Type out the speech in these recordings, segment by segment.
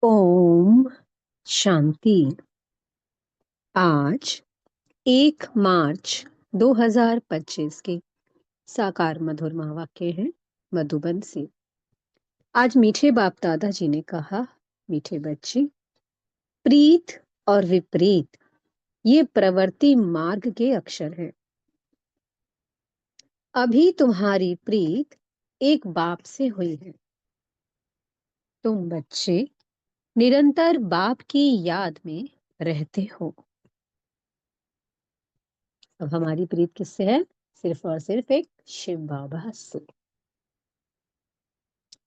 ओम शांति। आज 1 मार्च 2025 के साकार मधुर महावाक्य हैं मधुबन से। आज मीठे बाप दादा जी ने कहा, मीठे बच्चे, प्रीत और विपरीत ये प्रवृत्ति मार्ग के अक्षर हैं। अभी तुम्हारी प्रीत एक बाप से हुई है। तुम बच्चे निरंतर बाप की याद में रहते हो। अब हमारी प्रीत किससे है? सिर्फ और सिर्फ एक शिव बाबा से।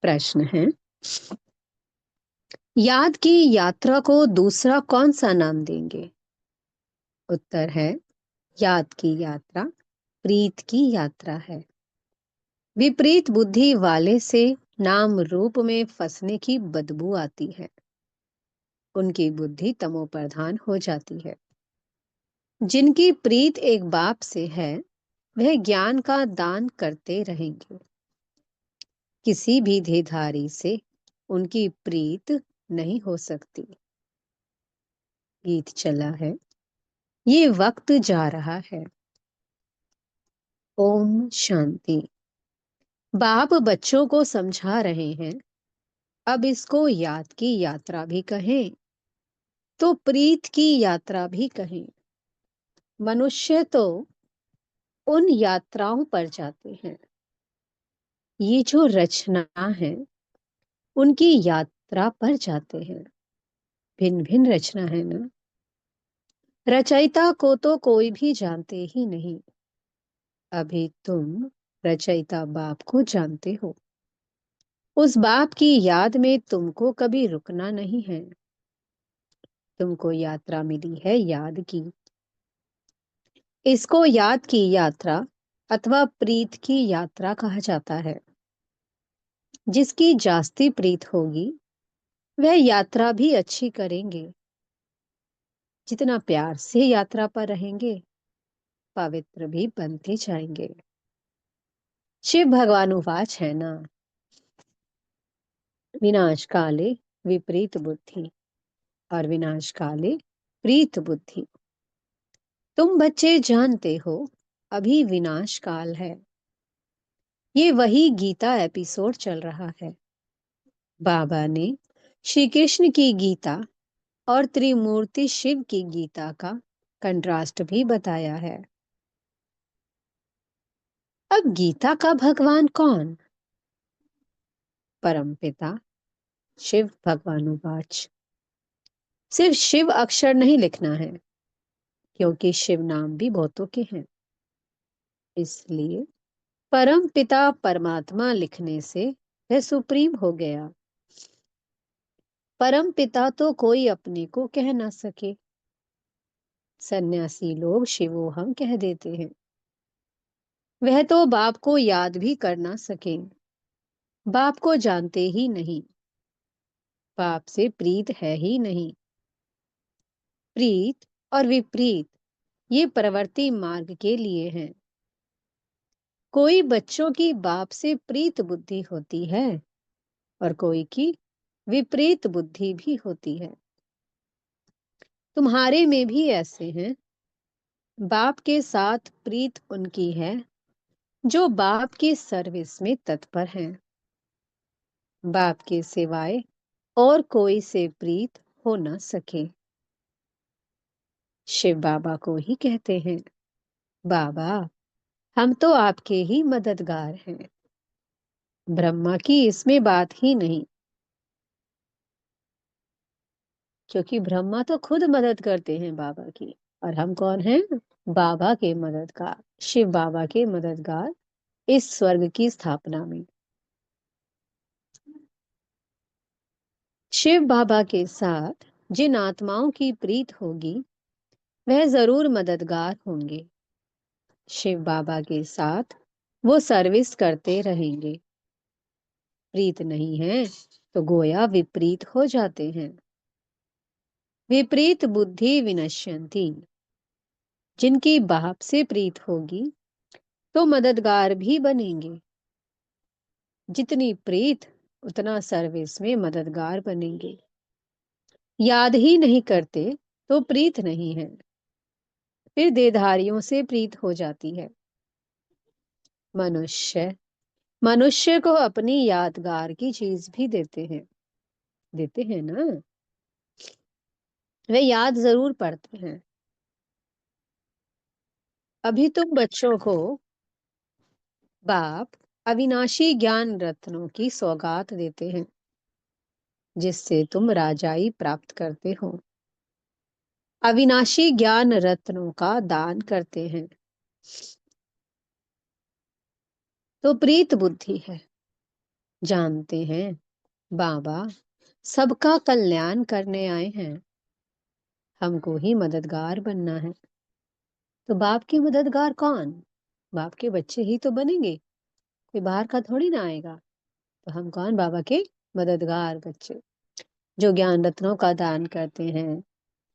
प्रश्न है, याद की यात्रा को दूसरा कौन सा नाम देंगे? उत्तर है, याद की यात्रा प्रीत की यात्रा है। विपरीत बुद्धि वाले से नाम रूप में फंसने की बदबू आती है। उनकी बुद्धि तमो प्रधान हो जाती है। जिनकी प्रीत एक बाप से है, वह ज्ञान का दान करते रहेंगे। किसी भी देहधारी से उनकी प्रीत नहीं हो सकती। गीत चला है, ये वक्त जा रहा है। ओम शांति। बाप बच्चों को समझा रहे हैं, अब इसको याद की यात्रा भी कहें तो प्रीत की यात्रा भी कहें। मनुष्य तो उन यात्राओं पर जाते हैं। ये जो रचना है उनकी यात्रा पर जाते हैं। भिन्न भिन्न रचना है ना। रचयिता को तो कोई भी जानते ही नहीं। अभी तुम रचयिता बाप को जानते हो। उस बाप की याद में तुमको कभी रुकना नहीं है। तुमको यात्रा मिली है याद की। इसको याद की यात्रा अथवा प्रीत की यात्रा कहा जाता है। जिसकी जास्ती प्रीत होगी वह यात्रा भी अच्छी करेंगे। जितना प्यार से यात्रा पर रहेंगे, पवित्र भी बनते जाएंगे। शिव भगवान उवाच है ना, विनाश काले विपरीत बुद्धि और विनाश काले प्रीत बुद्धि। तुम बच्चे जानते हो अभी विनाश काल है। ये वही गीता एपिसोड चल रहा है। बाबा ने श्री कृष्ण की गीता और त्रिमूर्ति शिव की गीता का कंट्रास्ट भी बताया है। अब गीता का भगवान कौन? परमपिता शिव भगवान उवाच। सिर्फ शिव अक्षर नहीं लिखना है, क्योंकि शिव नाम भी बहुतों के हैं। इसलिए परम पिता परमात्मा लिखने से वह सुप्रीम हो गया। परम पिता तो कोई अपने को कह ना सके। सन्यासी लोग शिवोहम कह देते हैं। वह तो बाप को याद भी कर ना सके। बाप को जानते ही नहीं। बाप से प्रीत है ही नहीं। प्रीत और विपरीत ये प्रवृत्ति मार्ग के लिए हैं। कोई बच्चों की बाप से प्रीत बुद्धि होती है और कोई की विपरीत बुद्धि भी होती है। तुम्हारे में भी ऐसे हैं। बाप के साथ प्रीत उनकी है जो बाप की सर्विस में तत्पर हैं। बाप के सिवाय और कोई से प्रीत हो न सके। शिव बाबा को ही कहते हैं, बाबा हम तो आपके ही मददगार हैं। ब्रह्मा की इसमें बात ही नहीं, क्योंकि ब्रह्मा तो खुद मदद करते हैं बाबा की। और हम कौन हैं? बाबा के मददगार, शिव बाबा के मददगार इस स्वर्ग की स्थापना में। शिव बाबा के साथ जिन आत्माओं की प्रीत होगी वह जरूर मददगार होंगे। शिव बाबा के साथ वो सर्विस करते रहेंगे। प्रीत नहीं है तो गोया विपरीत हो जाते हैं। विपरीत बुद्धि विनश्यंती। जिनकी बाप से प्रीत होगी तो मददगार भी बनेंगे। जितनी प्रीत उतना सर्विस में मददगार बनेंगे। याद ही नहीं करते तो प्रीत नहीं है, फिर देधारियों से प्रीत हो जाती है। मनुष्य मनुष्य को अपनी यादगार की चीज भी देते हैं ना। वे याद जरूर पड़ते हैं। अभी तुम बच्चों को बाप अविनाशी ज्ञान रत्नों की सौगात देते हैं, जिससे तुम राजाई प्राप्त करते हो। अविनाशी ज्ञान रत्नों का दान करते हैं तो प्रीत बुद्धि है। जानते हैं बाबा सबका कल्याण करने आए हैं, हमको ही मददगार बनना है। तो बाप की मददगार कौन? बाप के बच्चे ही तो बनेंगे, कोई बाहर का थोड़ी ना आएगा। तो हम कौन? बाबा के मददगार बच्चे, जो ज्ञान रत्नों का दान करते हैं,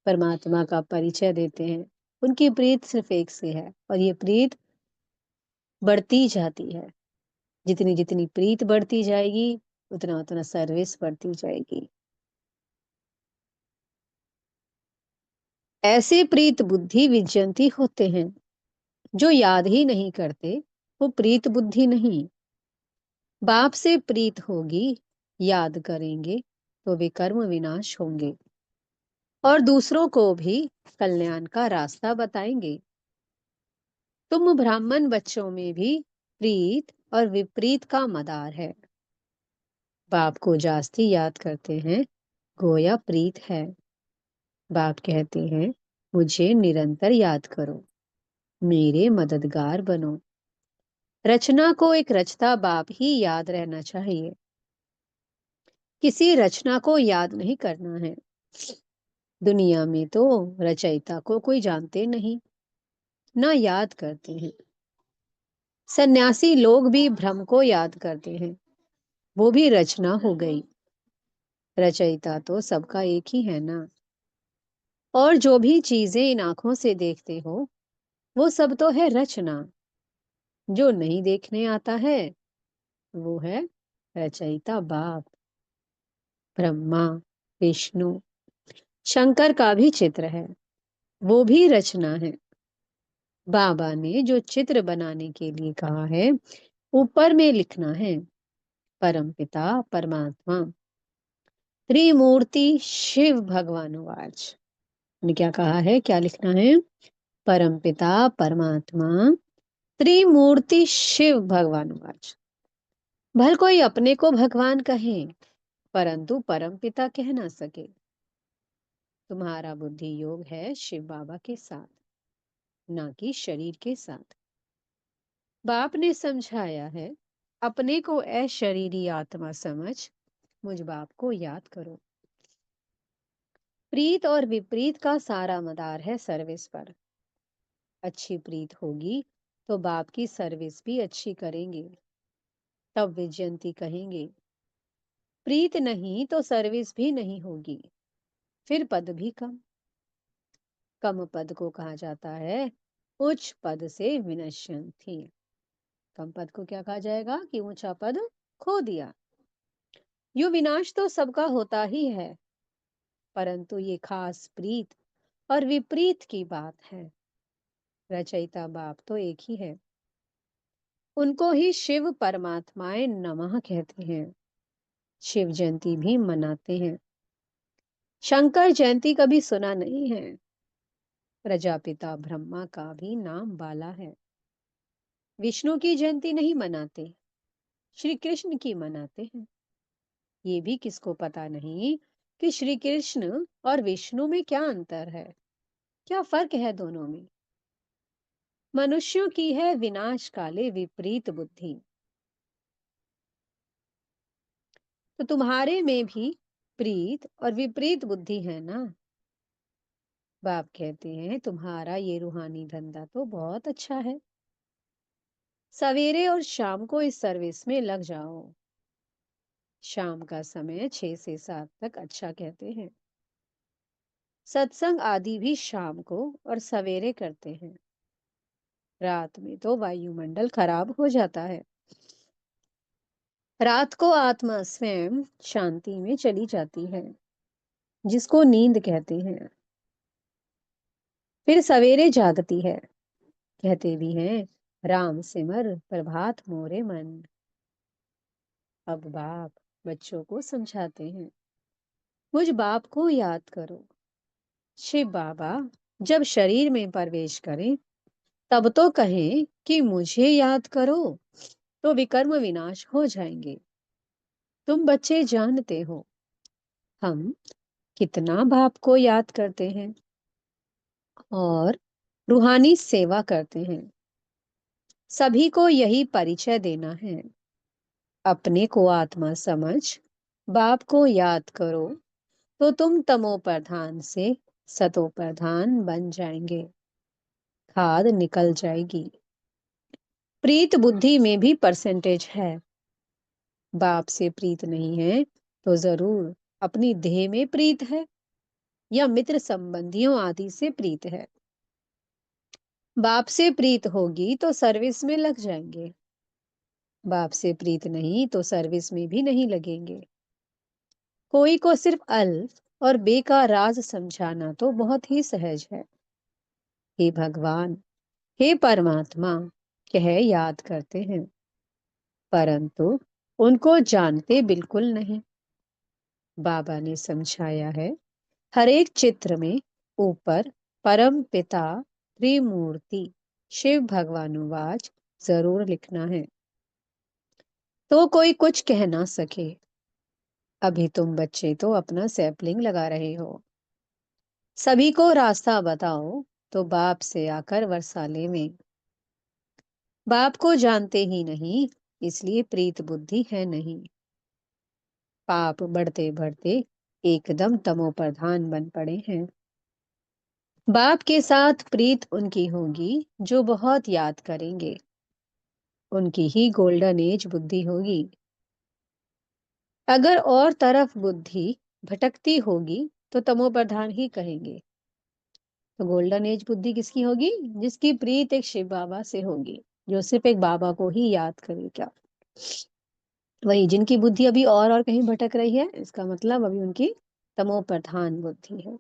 परमात्मा का परिचय देते हैं। उनकी प्रीत सिर्फ एक से है, और ये प्रीत बढ़ती जाती है। जितनी जितनी प्रीत बढ़ती जाएगी, उतना उतना सर्विस बढ़ती जाएगी। ऐसे प्रीत बुद्धि विजयंती होते हैं। जो याद ही नहीं करते वो प्रीत बुद्धि नहीं। बाप से प्रीत होगी, याद करेंगे तो वे कर्म विनाश होंगे और दूसरों को भी कल्याण का रास्ता बताएंगे। तुम ब्राह्मण बच्चों में भी प्रीत और विपरीत का मदार है। बाप को जास्ती याद करते हैं, गोया प्रीत है। बाप कहते हैं मुझे निरंतर याद करो, मेरे मददगार बनो। रचना को एक रचता बाप ही याद रहना चाहिए, किसी रचना को याद नहीं करना है। दुनिया में तो रचयिता को कोई जानते नहीं, ना याद करते हैं। सन्यासी लोग भी भ्रम को याद करते हैं, वो भी रचना हो गई। रचयिता तो सबका एक ही है ना। और जो भी चीजें इन आंखों से देखते हो वो सब तो है रचना। जो नहीं देखने आता है वो है रचयिता बाप। ब्रह्मा, विष्णु, शंकर का भी चित्र है, वो भी रचना है। बाबा ने जो चित्र बनाने के लिए कहा है, ऊपर में लिखना है परमपिता परमात्मा त्रिमूर्ति शिव भगवानुवाच। ने क्या कहा है, क्या लिखना है? परमपिता परमात्मा त्रिमूर्ति शिव भगवानुवाच। भल कोई अपने को भगवान कहे, परंतु परमपिता कह ना सके। तुम्हारा बुद्धि योग है शिव बाबा के साथ, ना कि शरीर के साथ। बाप ने समझाया है, अपने को अशरीरी आत्मा समझ मुझ बाप को याद करो। प्रीत और विपरीत का सारा मदार है सर्विस पर। अच्छी प्रीत होगी तो बाप की सर्विस भी अच्छी करेंगे, तब विजयंती कहेंगे। प्रीत नहीं तो सर्विस भी नहीं होगी, फिर पद भी कम। कम पद को कहा जाता है उच्च पद से विनश्यंती। कम पद को क्या कहा जाएगा कि ऊंचा पद खो दिया। यो विनाश तो सबका होता ही है, परंतु ये खास प्रीत और विपरीत की बात है। रचयिता बाप तो एक ही है, उनको ही शिव परमात्माएं नमः कहते हैं। शिव जयंती भी मनाते हैं। शंकर जयंती कभी सुना नहीं है। प्रजापिता ब्रह्मा का भी नाम बाला है। विष्णु की जयंती नहीं मनाते, श्री कृष्ण की मनाते हैं। ये भी किसको पता नहीं कि श्री कृष्ण और विष्णु में क्या अंतर है, क्या फर्क है दोनों में। मनुष्यों की है विनाश काले विपरीत बुद्धि। तो तुम्हारे में भी प्रीत और विपरीत बुद्धि है ना। बाप कहते हैं तुम्हारा ये रूहानी धंधा तो बहुत अच्छा है, सवेरे और शाम को इस सर्विस में लग जाओ। शाम का समय 6 से 7 तक अच्छा कहते हैं। सत्संग आदि भी शाम को और सवेरे करते हैं। रात में तो वायुमंडल खराब हो जाता है। रात को आत्मा स्वयं शांति में चली जाती है। जिसको नींद कहते हैं। फिर सवेरे जागती है, कहते भी हैं, राम सिमर प्रभात मोरे मन। अब बाप बच्चों को समझाते हैं, मुझ बाप को याद करो। शिव बाबा जब शरीर में प्रवेश करें, तब तो कहें कि मुझे याद करो, तो विकर्म विनाश हो जाएंगे। तुम बच्चे जानते हो हम कितना बाप को याद करते हैं और रूहानी सेवा करते हैं। सभी को यही परिचय देना है। अपने को आत्मा समझ बाप को याद करो, तो तुम तमो प्रधान से सतो प्रधान बन जाएंगे। खाद निकल जाएगी। प्रीत बुद्धि में भी परसेंटेज है। बाप से प्रीत नहीं है तो जरूर अपनी देह में प्रीत है या मित्र संबंधियों आदि से प्रीत है। बाप से प्रीत होगी तो सर्विस में लग जाएंगे। बाप से प्रीत नहीं तो सर्विस में भी नहीं लगेंगे। कोई को सिर्फ अल्फ और बे का राज समझाना तो बहुत ही सहज है। हे भगवान, हे परमात्मा कह याद करते हैं, परंतु उनको जानते बिल्कुल नहीं। बाबा ने समझाया है, हर एक चित्र में ऊपर परम पिता त्रिमूर्ति शिव भगवानुवाच जरूर लिखना है, तो कोई कुछ कह ना सके। अभी तुम बच्चे तो अपना सैपलिंग लगा रहे हो। सभी को रास्ता बताओ तो बाप से आकर वर्षाले में। बाप को जानते ही नहीं, इसलिए प्रीत बुद्धि है नहीं। पाप बढ़ते बढ़ते एकदम तमो प्रधान बन पड़े हैं। बाप के साथ प्रीत उनकी होगी जो बहुत याद करेंगे। उनकी ही गोल्डन एज बुद्धि होगी। अगर और तरफ बुद्धि भटकती होगी तो तमो प्रधान ही कहेंगे। तो गोल्डन एज बुद्धि किसकी होगी? जिसकी प्रीत एक शिव बाबा से होगी, जो सिर्फ एक बाबा को ही याद करेगा। वही जिनकी बुद्धि अभी और कहीं भटक रही है, इसका मतलब अभी उनकी तमो प्रधान बुद्धि है।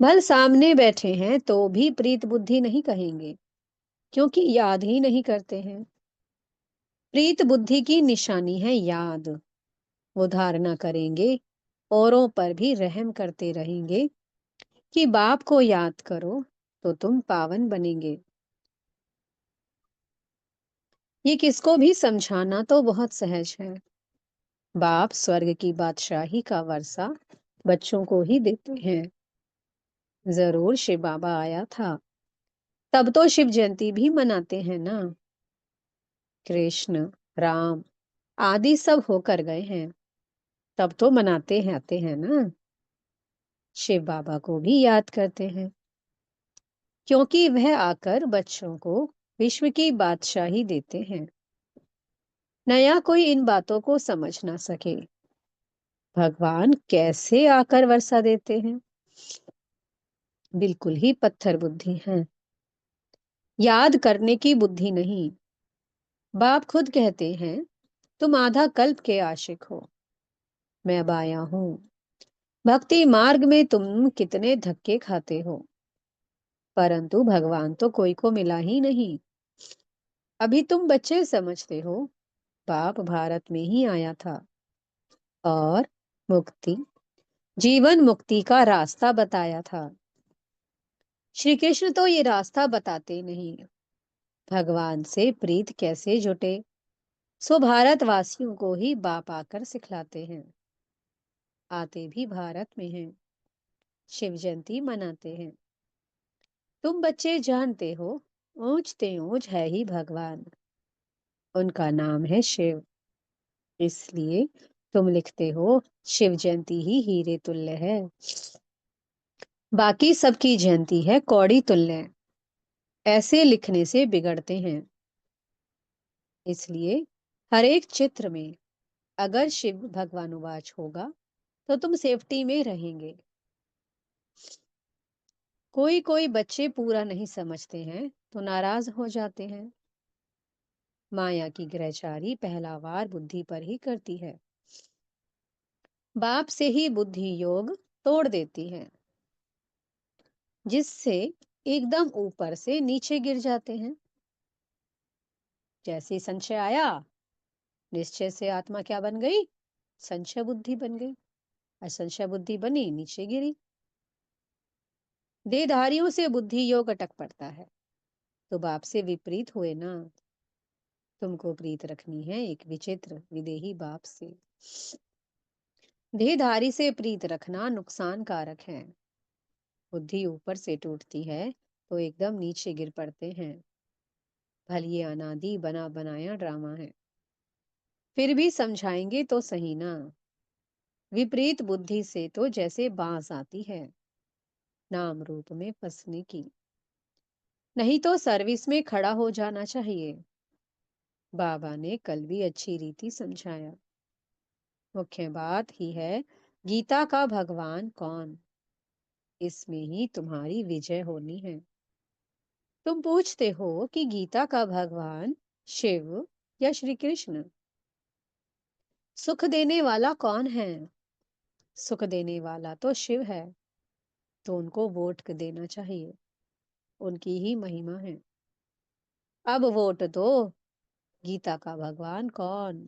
भल सामने बैठे हैं तो भी प्रीत बुद्धि नहीं कहेंगे, क्योंकि याद ही नहीं करते हैं। प्रीत बुद्धि की निशानी है याद। वो धारणा करेंगे, औरों पर भी रहम करते रहेंगे कि बाप को याद करो तो तुम पावन बनेंगे। ये किसको भी समझाना तो बहुत सहज है। बाप स्वर्ग की बादशाही का वर्षा बच्चों को ही देते हैं। जरूर शिव बाबा आया था, तब तो शिव जयंती भी मनाते हैं ना। कृष्ण, राम आदि सब होकर गए हैं, तब तो मनाते हैं आते हैं ना। शिव बाबा को भी याद करते हैं, क्योंकि वह आकर बच्चों को विश्व की बादशाही देते हैं। नया कोई इन बातों को समझ ना सके। भगवान कैसे आकर वर्षा देते हैं? बिल्कुल ही पत्थर बुद्धि है, याद करने की बुद्धि नहीं। बाप खुद कहते हैं, तुम आधा कल्प के आशिक हो, मैं अब आया हूं। भक्ति मार्ग में तुम कितने धक्के खाते हो, परंतु भगवान तो कोई को मिला ही नहीं। अभी तुम बच्चे समझते हो, बाप भारत में ही आया था और मुक्ति, जीवन मुक्ति का रास्ता बताया था। श्री कृष्ण तो ये रास्ता बताते नहीं। भगवान से प्रीत कैसे जुटे, सो भारतवासियों को ही बाप आकर सिखलाते हैं। आते भी भारत में हैं, शिव जयंती मनाते हैं। तुम बच्चे जानते हो, ऊंचते ऊंच है ही भगवान, उनका नाम है शिव। इसलिए तुम लिखते हो, शिव जयंती ही हीरे तुल्य है। बाकी सबकी जयंती है कौड़ी तुल्य। ऐसे लिखने से बिगड़ते हैं। इसलिए हर एक चित्र में अगर शिव भगवानुवाच होगा तो तुम सेफ्टी में रहेंगे। कोई कोई बच्चे पूरा नहीं समझते हैं तो नाराज हो जाते हैं। माया की ग्रहचारी पहला वार बुद्धि पर ही करती है। बाप से ही बुद्धि योग तोड़ देती है, जिससे एकदम ऊपर से नीचे गिर जाते हैं। जैसे ही संशय आया, निश्चय से आत्मा क्या बन गई? संशय बुद्धि बन गई। और संशय बुद्धि बनी, नीचे गिरी। देहधारियों से बुद्धि योग अटक पड़ता है। तो बाप से विपरीत हुए ना। तुमको प्रीत रखनी है एक विचित्र विदेही बाप से। देहधारी से प्रीत रखना नुकसान कारक है। बुद्धि ऊपर से टूटती है तो एकदम नीचे गिर पड़ते हैं। भले ये अनादि बना बनाया ड्रामा है। फिर भी समझाएंगे तो सही ना। विपरीत बुद्धि से तो जैसे बांस आती है नाम रूप में फंसने की। नहीं तो सर्विस में खड़ा हो जाना चाहिए। बाबा ने कल भी अच्छी रीति समझाया। मुख्य बात ही है गीता का भगवान कौन। इसमें ही तुम्हारी विजय होनी है। तुम पूछते हो कि गीता का भगवान शिव या श्री कृष्ण। सुख देने वाला कौन है? सुख देने वाला तो शिव है। तो उनको वोट देना चाहिए। उनकी ही महिमा है। अब वोट दो। गीता का भगवान कौन?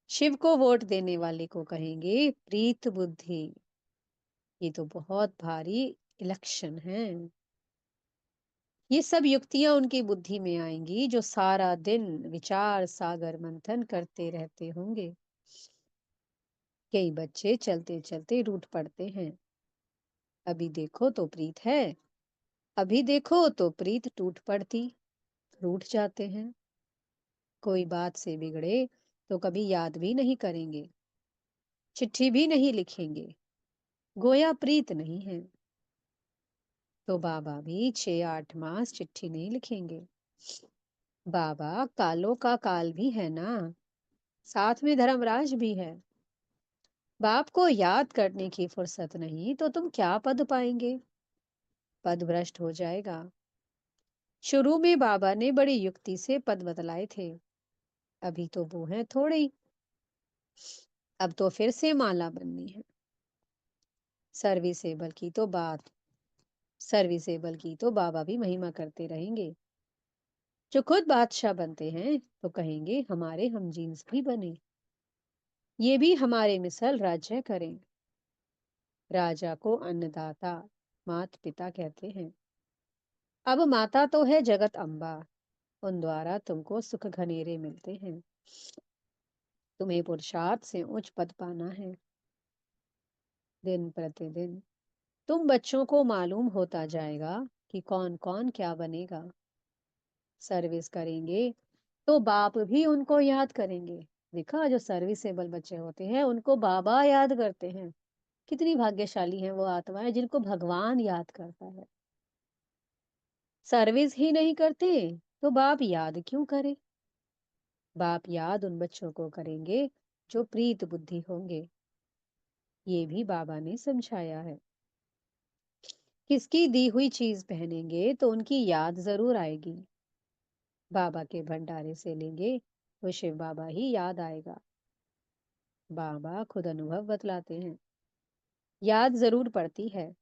शिव को वोट देने वाले को कहेंगे प्रीत बुद्धि। ये तो बहुत भारी इलेक्शन है। ये सब युक्तियां उनकी बुद्धि में आएंगी जो सारा दिन विचार सागर मंथन करते रहते होंगे। कई बच्चे चलते चलते रूठ पड़ते हैं। अभी देखो तो प्रीत है, अभी देखो तो प्रीत टूट पड़ती, रूठ जाते हैं। कोई बात से बिगड़े तो कभी याद भी नहीं करेंगे, चिट्ठी भी नहीं लिखेंगे, गोया प्रीत नहीं है। तो बाबा भी 6-8 मास चिट्ठी नहीं लिखेंगे। बाबा कालों का काल भी है ना, साथ में धर्मराज भी है। बाप को याद करने की फुर्सत नहीं तो तुम क्या पद पाएंगे? पद भ्रष्ट हो जाएगा। शुरू में बाबा ने बड़ी युक्ति से पद बतलाए थे। अभी तो वो है थोड़ी। अब तो फिर से माला बननी है। सर्विसेबल की तो बात सर्विसेबल की तो बाबा भी महिमा करते रहेंगे। जो खुद बादशाह बनते हैं तो कहेंगे हमारे हम जीन्स भी बने, ये भी हमारे मिसल राज्य करें। राजा को अन्नदाता मात पिता कहते हैं। अब माता तो है जगत अम्बा। उन द्वारा तुमको सुख घनेरे मिलते हैं। तुम्हें पुरुषार्थ से उच्च पद पाना है। दिन प्रतिदिन तुम बच्चों को मालूम होता जाएगा कि कौन कौन क्या बनेगा। सर्विस करेंगे तो बाप भी उनको याद करेंगे। देखा, जो सर्विसेबल बच्चे होते हैं उनको बाबा याद करते हैं। कितनी भाग्यशाली हैं वो आत्माएं जिनको भगवान याद करता है। सर्विस ही नहीं करते तो बाप याद क्यों करे? बाप याद उन बच्चों को करेंगे जो प्रीत बुद्धि होंगे। ये भी बाबा ने समझाया है। किसकी दी हुई चीज पहनेंगे तो उनकी याद जरूर आएगी। बाबा के भंडारे से लेंगे तो शिव बाबा ही याद आएगा। बाबा खुद अनुभव बतलाते हैं। याद जरूर पड़ती है।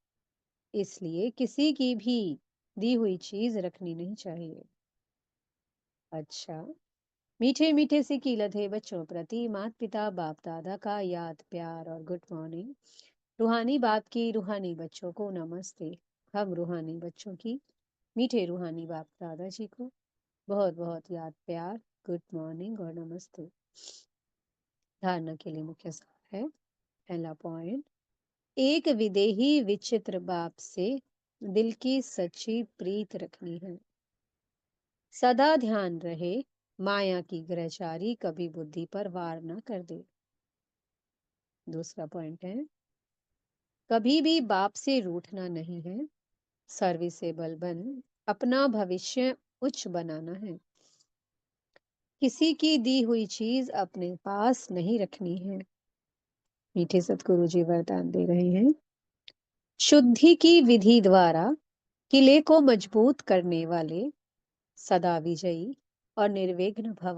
इसलिए किसी की भी दी हुई चीज रखनी नहीं चाहिए। अच्छा, मीठे मीठे से कीलत है बच्चों प्रति माता पिता बाप दादा का याद प्यार और गुड मॉर्निंग। रूहानी बाप की रूहानी बच्चों को नमस्ते। हम रूहानी बच्चों की मीठे रूहानी बाप दादाजी को बहुत बहुत याद प्यार, गुड मॉर्निंग और नमस्ते। धारणा के लिए मुख्य सार है। पहला पॉइंट, एक विदेही विचित्र बाप से दिल की सच्ची प्रीत रखनी है। सदा ध्यान रहे माया की ग्रहचारी कभी बुद्धि पर वार न कर दे। दूसरा पॉइंट है, कभी भी बाप से रूठना नहीं है। सर्विसेबल बन अपना भविष्य उच्च बनाना है। किसी की दी हुई चीज अपने पास नहीं रखनी है। मीठे सतगुरु जी वरदान दे रहे हैं। शुद्धि की विधि द्वारा किले को मजबूत करने वाले सदा विजयी और निर्विघ्न भव।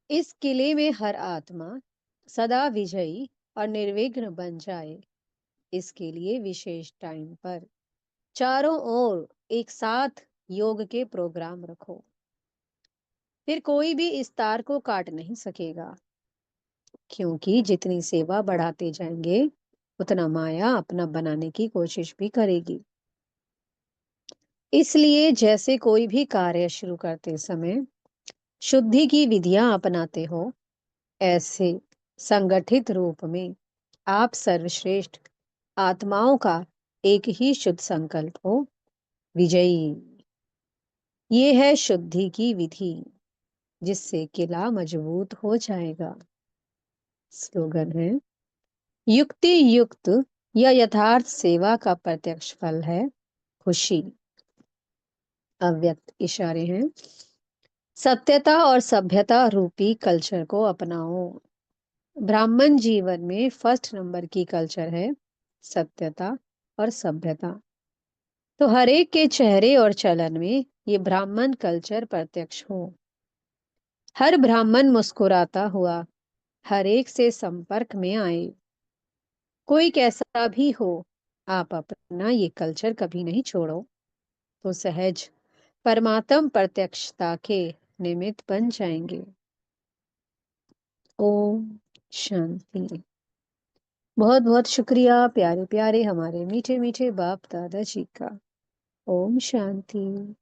इस किले में हर आत्मा सदा विजयी और निर्विघ्न बन जाए, इसके लिए विशेष टाइम पर चारों ओर एक साथ योग के प्रोग्राम रखो। फिर कोई भी इस तार को काट नहीं सकेगा, क्योंकि जितनी सेवा बढ़ाते जाएंगे, उतना माया अपना बनाने की कोशिश भी करेगी। इसलिए जैसे कोई भी कार्य शुरू करते समय शुद्धि की विधियां अपनाते हो, ऐसे संगठित रूप में आप सर्वश्रेष्ठ आत्माओं का एक ही शुद्ध संकल्प हो, विजयी। ये है शुद्धि की विधि, जिससे किला मजबूत हो जाएगा। स्लोगन है, युक्ति युक्त या यथार्थ सेवा का प्रत्यक्ष फल है खुशी। अव्यक्त इशारे हैं, सत्यता और सभ्यता रूपी कल्चर को अपनाओ। ब्राह्मण जीवन में फर्स्ट नंबर की कल्चर है सत्यता और सभ्यता। तो हर एक के चेहरे और चलन में ये ब्राह्मण कल्चर प्रत्यक्ष हो। हर ब्राह्मण मुस्कुराता हुआ हर एक से संपर्क में आए। कोई कैसा भी हो, आप अपना ये कल्चर कभी नहीं छोड़ो, तो सहज परमात्म प्रत्यक्षता के निमित्त बन जाएंगे। ओम शांति। बहुत बहुत शुक्रिया प्यारे प्यारे हमारे मीठे मीठे बाप दादा जी का। ओम शांति।